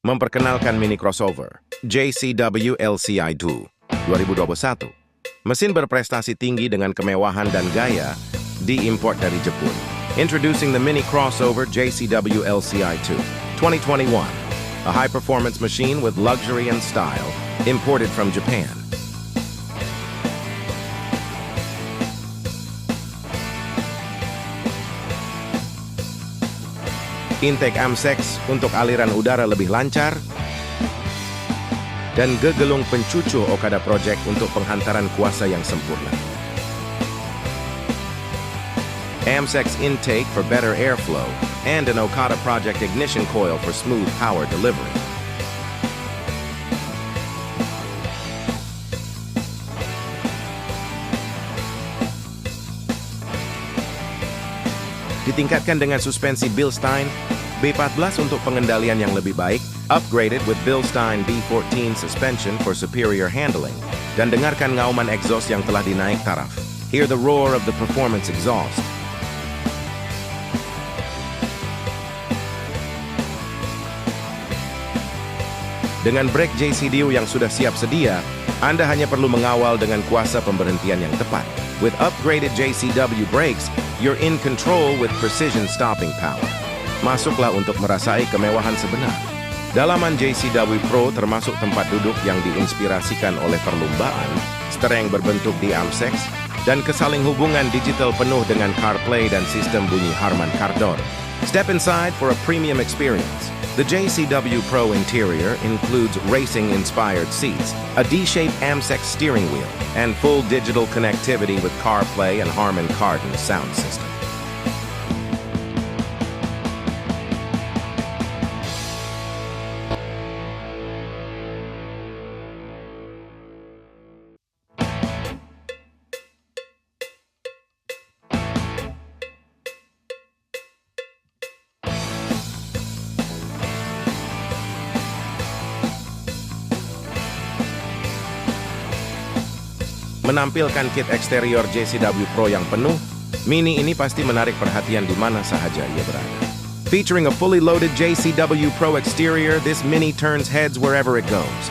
memperkenalkan mini crossover JCW LCI 2021. Mesin berprestasi tinggi dengan kemewahan dan gaya diimport dari Jepun. Introducing the mini crossover JCW LCI 2021, a high-performance machine with luxury and style, imported from Japan. Intake AMSEX untuk aliran udara lebih lancar, dan gegelung pencucu Okada Project untuk penghantaran kuasa yang sempurna. AMSEX intake for better airflow, and an Okada Project ignition coil for smooth power delivery. Ditingkatkan dengan suspensi Bilstein B14 untuk pengendalian yang lebih baik, upgraded with Bilstein B14 suspension for superior handling, dan dengarkan ngauman exhaust yang telah dinaik taraf. Hear the roar of the performance exhaust. Dengan brake JCW yang sudah siap sedia, Anda hanya perlu mengawal dengan kuasa pemberhentian yang tepat. With upgraded JCW brakes, you're in control with precision stopping power. Masuklah untuk merasai kemewahan sebenar. Dalaman JCW Pro termasuk tempat duduk yang diinspirasikan oleh perlumbaan, stereng berbentuk di AMSEX, dan kesaling hubungan digital penuh dengan CarPlay dan sistem bunyi Harman Kardon. Step inside for a premium experience. The JCW Pro interior includes racing-inspired seats, a D-shaped AMSEX steering wheel, and full digital connectivity with CarPlay and Harman Kardon sound system. Menampilkan kit eksterior JCW Pro yang penuh, Mini ini pasti menarik perhatian di mana sahaja ia berada. Featuring a fully loaded JCW Pro exterior, this Mini turns heads wherever it goes.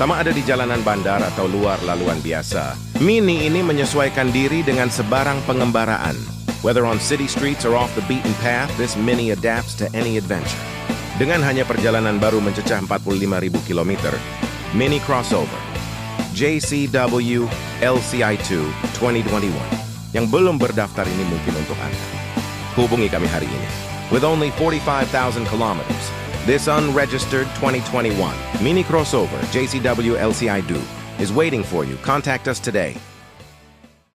Sama ada di jalanan bandar atau luar laluan biasa, Mini ini menyesuaikan diri dengan sebarang pengembaraan. Whether on city streets or off the beaten path, this Mini adapts to any adventure. Dengan hanya perjalanan baru mencecah 45.000 km, Mini Crossover JCW LCI 2021 yang belum berdaftar ini mungkin untuk Anda. Hubungi kami hari ini. With only 45,000 kilometers, this unregistered 2021 Mini Crossover JCW LCI is waiting for you. Contact us today.